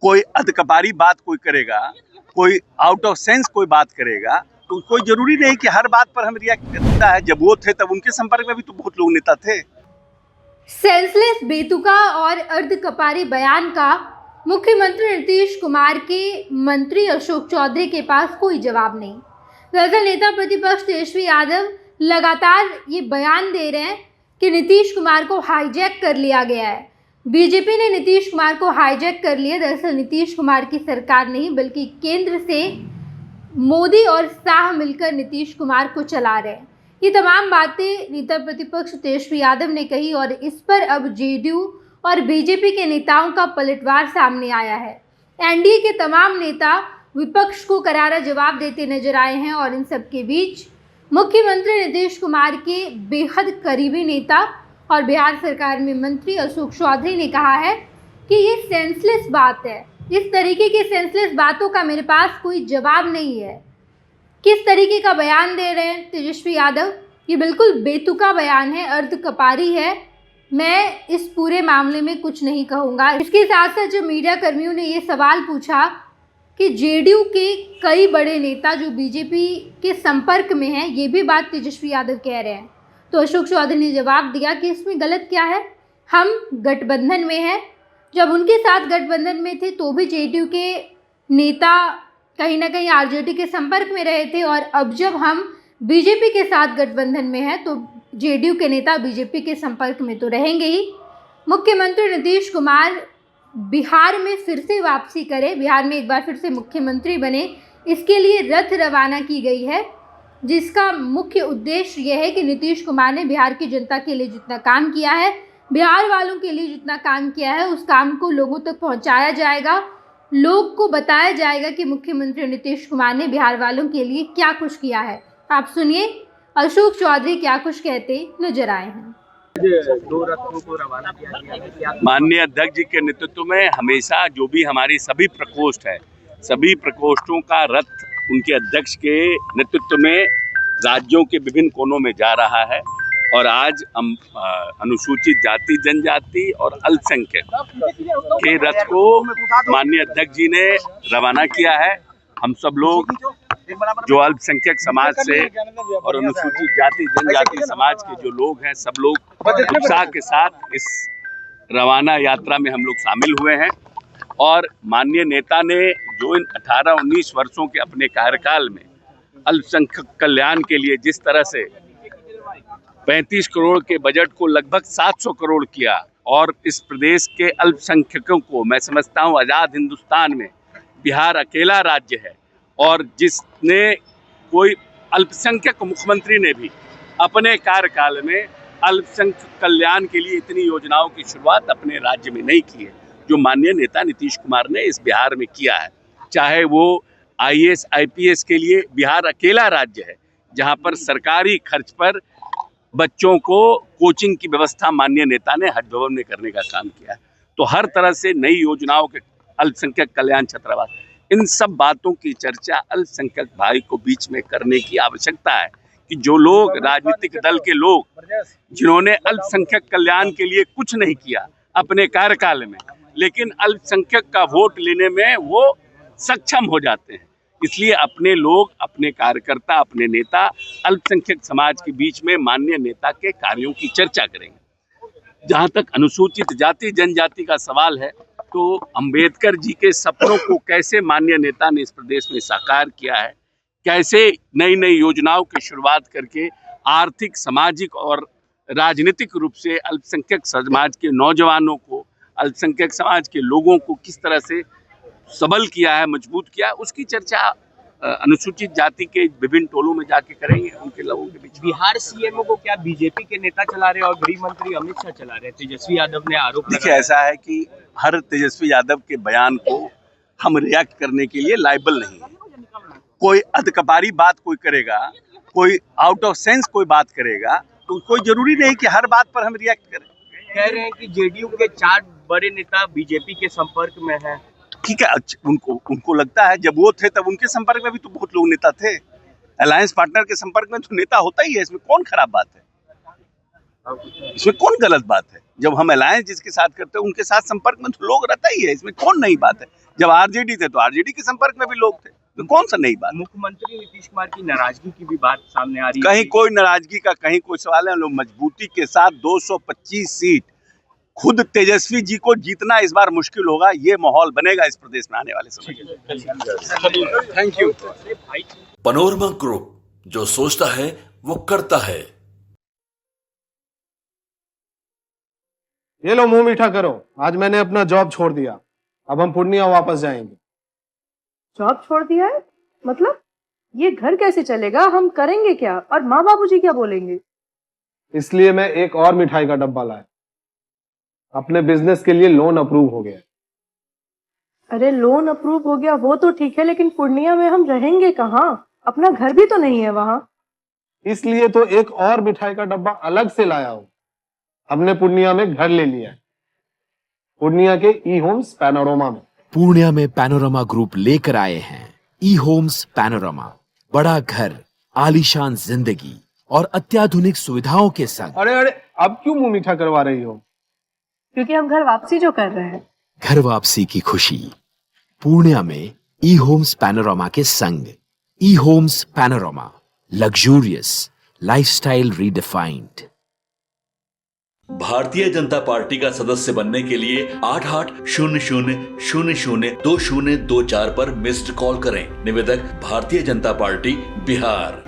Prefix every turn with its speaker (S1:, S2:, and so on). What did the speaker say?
S1: कोई अधकपारी बात कोई करेगा, कोई आउट ऑफ सेंस कोई बात करेगा, तो कोई जरूरी नहीं कि हर बात पर हम रिएक्ट करता है। जब वो थे तब उनके संपर्क में भी तो बहुत लोग नेता थे।
S2: सेंसलेस, बेतुका और अर्धकपारी बयान का मुख्यमंत्री नीतीश कुमार के मंत्री अशोक चौधरी के पास कोई जवाब नहीं। दरअसल नेता प्रतिपक्ष तेजस्वी यादव लगातार ये बयान दे रहे हैं कि नीतीश कुमार को हाईजैक कर लिया गया है। बीजेपी ने नीतीश कुमार को हाईजैक कर लिया। दरअसल नीतीश कुमार की सरकार नहीं बल्कि केंद्र से मोदी और शाह मिलकर नीतीश कुमार को चला रहे हैं। ये तमाम बातें नेता प्रतिपक्ष तेजस्वी यादव ने कही और इस पर अब जेडीयू और बीजेपी के नेताओं का पलटवार सामने आया है। एनडीए के तमाम नेता विपक्ष को करारा जवाब देते नजर आए हैं और इन सब के बीच मुख्यमंत्री नीतीश कुमार के बेहद करीबी नेता और बिहार सरकार में मंत्री अशोक चौधरी ने कहा है कि ये सेंसलेस बात है। इस तरीके की सेंसलेस बातों का मेरे पास कोई जवाब नहीं है। किस तरीके का बयान दे रहे हैं तेजस्वी यादव? ये बिल्कुल बेतुका बयान है, अर्धकपारी है। मैं इस पूरे मामले में कुछ नहीं कहूँगा। इसके साथ साथ जो मीडिया कर्मियों ने ये सवाल पूछा कि जेडीयू के कई बड़े नेता जो बीजेपी के संपर्क में हैं, ये भी बात तेजस्वी यादव कह रहे हैं। तो अशोक चौधरी ने जवाब दिया कि इसमें गलत क्या है, हम गठबंधन में हैं। जब उनके साथ गठबंधन में थे तो भी जेडीयू के नेता कहीं ना कहीं आरजेडी के संपर्क में रहे थे और अब जब हम बीजेपी के साथ गठबंधन में हैं तो जेडीयू के नेता बीजेपी के संपर्क में तो रहेंगे ही। मुख्यमंत्री नीतीश कुमार बिहार में फिर से वापसी करे, बिहार में एक बार फिर से मुख्यमंत्री बने, इसके लिए रथ रवाना की गई है, जिसका मुख्य उद्देश्य यह है कि नीतीश कुमार ने बिहार की जनता के लिए जितना काम किया है, बिहार वालों के लिए जितना काम किया है, उस काम को लोगों तक पहुंचाया जाएगा। लोग को बताया जाएगा कि मुख्यमंत्री नीतीश कुमार ने बिहार वालों के लिए क्या कुछ किया है। आप सुनिए अशोक चौधरी क्या कुछ कहते नजर आए हैं।
S3: 2 रथों को रवाना किया गया है।
S1: माननीय अध्यक्ष जी के नेतृत्व में हमेशा जो भी हमारी सभी प्रकोष्ठ है, सभी प्रकोष्ठों का रथ उनके अध्यक्ष के नेतृत्व में राज्यों के विभिन्न कोनों में जा रहा है। और आज हम अनुसूचित जाति जनजाति और अल्पसंख्यक के रथ को माननीय अध्यक्ष जी ने रवाना किया है। हम सब लोग जो अल्पसंख्यक समाज से और अनुसूचित जाति जनजाति समाज के जो लोग हैं, सब लोग उत्साह के साथ इस रवाना यात्रा में हम लोग शामिल हुए हैं। और माननीय नेता ने जो इन 18-19 वर्षों के अपने कार्यकाल में अल्पसंख्यक कल्याण के लिए जिस तरह से 35 करोड़ के बजट को लगभग 700 करोड़ किया और इस प्रदेश के अल्पसंख्यकों को, मैं समझता हूं आज़ाद हिंदुस्तान में बिहार अकेला राज्य है और जिसने कोई अल्पसंख्यक मुख्यमंत्री ने भी अपने कार्यकाल में अल्पसंख्यक कल्याण के लिए इतनी योजनाओं की शुरुआत अपने राज्य में नहीं की है, जो माननीय नेता नीतीश कुमार ने इस बिहार में किया है। चाहे वो IAS IPS के लिए बिहार अकेला राज्य है जहां पर सरकारी खर्च पर बच्चों को कोचिंग की व्यवस्था माननीय नेता ने हज भवन में करने का काम किया है। तो हर तरह से नई योजनाओं के अल्पसंख्यक कल्याण छात्रावास, इन सब बातों की चर्चा अल्पसंख्यक भाई को बीच में करने की आवश्यकता है कि जो लोग राजनीतिक दल के लोग जिन्होंने अल्पसंख्यक कल्याण के लिए कुछ नहीं किया अपने कार्यकाल में, लेकिन अल्पसंख्यक का वोट लेने में वो सक्षम हो जाते हैं, इसलिए अपने लोग, अपने कार्यकर्ता, अपने नेता अल्पसंख्यक समाज के बीच में माननीय नेता के कार्यों की चर्चा करेंगे। जहां तक अनुसूचित जाति जनजाति का सवाल है, तो अंबेडकर जी के सपनों को कैसे माननीय नेता ने इस प्रदेश में साकार किया है, कैसे नई नई योजनाओं की शुरुआत करके आर्थिक, सामाजिक और राजनीतिक रूप से अल्पसंख्यक समाज के नौजवानों को, अल्पसंख्यक समाज के लोगों को किस तरह से सबल किया है, मजबूत किया है, उसकी चर्चा अनुसूचित जाति के विभिन्न टोलों में जाके करेंगे उनके लोगों के बीच।
S3: बिहार सीएमओ को क्या बीजेपी के नेता चला रहे और गृह मंत्री अमित शाह चला रहे? तेजस्वी यादव ने आरोप
S1: देखिए, ऐसा है कि हर तेजस्वी यादव के बयान को हम रिएक्ट करने के लिए लायबल नहीं है। कोई अधकपारी बात कोई करेगा, कोई आउट ऑफ सेंस कोई बात करेगा, तो कोई जरूरी नहीं कि हर बात पर हम रिएक्ट करें।
S3: कह रहे हैं कि जेडीयू के 4 बड़े नेता बीजेपी के संपर्क में हैं।
S1: ठीक है, उनको लगता है जब वो थे तब उनके संपर्क में भी तो बहुत लोग नेता थे। अलायंस पार्टनर के संपर्क में तो नेता होता ही है, इसमें कौन खराब बात है। इसमें कौन गलत बात है? जब हम अलायंस जिसके साथ करते हैं उनके साथ संपर्क में तो लोग रहता ही है, इसमें कौन नई बात है? जब आरजेडी थे तो आरजेडी के संपर्क में भी लोग थे, तो कौन सा नई बात?
S3: मुख्यमंत्री नीतीश कुमार की नाराजगी की भी बात सामने आ रही है।
S1: कहीं कोई नाराजगी का कहीं कोई सवाल है। लोग मजबूती के साथ 225 सीट, खुद तेजस्वी जी को जीतना इस बार मुश्किल होगा। ये माहौल बनेगा इस प्रदेश में आने वाले समय में। Thank you.
S4: पैनोरमा ग्रुप, जो सोचता है वो करता है।
S5: ये लो मुंह मीठा करो, आज मैंने अपना जॉब छोड़ दिया, अब हम पूर्णिया वापस जाएंगे।
S6: जॉब छोड़ दिया है? मतलब ये घर कैसे चलेगा? हम करेंगे क्या? और माँ बाबूजी क्या बोलेंगे?
S5: इसलिए मैं एक और मिठाई का डब्बा लाया। अपने बिजनेस के लिए लोन अप्रूव हो गया।
S6: अरे लोन अप्रूव हो गया वो तो ठीक है, लेकिन पूर्णिया में हम रहेंगे कहाँ? अपना घर भी तो नहीं है वहाँ।
S5: इसलिए तो एक और मिठाई का डब्बा अलग से लाया हूँ। हमने पूर्णिया में घर ले लिया है, पूर्णिया के ई होम्स पैनोरमा में।
S7: पूर्णिया में पैनोरमा ग्रुप लेकर आए हैं ई होम्स पैनोरमा। बड़ा घर, आलीशान जिंदगी और अत्याधुनिक सुविधाओं के संग।
S5: अरे अरे, अब क्यों मुंह मीठा करवा रही हो?
S6: क्योंकि हम घर वापसी जो कर रहे हैं।
S7: घर वापसी की खुशी पूर्णिया में ई होम्स पैनोरमा के संग। E Homes Panorama, luxurious lifestyle redefined.
S4: Bharatiya Janata party का सदस्य बनने के लिए 8800002024 पर मिस्ड कॉल करें। निवेदक भारतीय जनता पार्टी बिहार।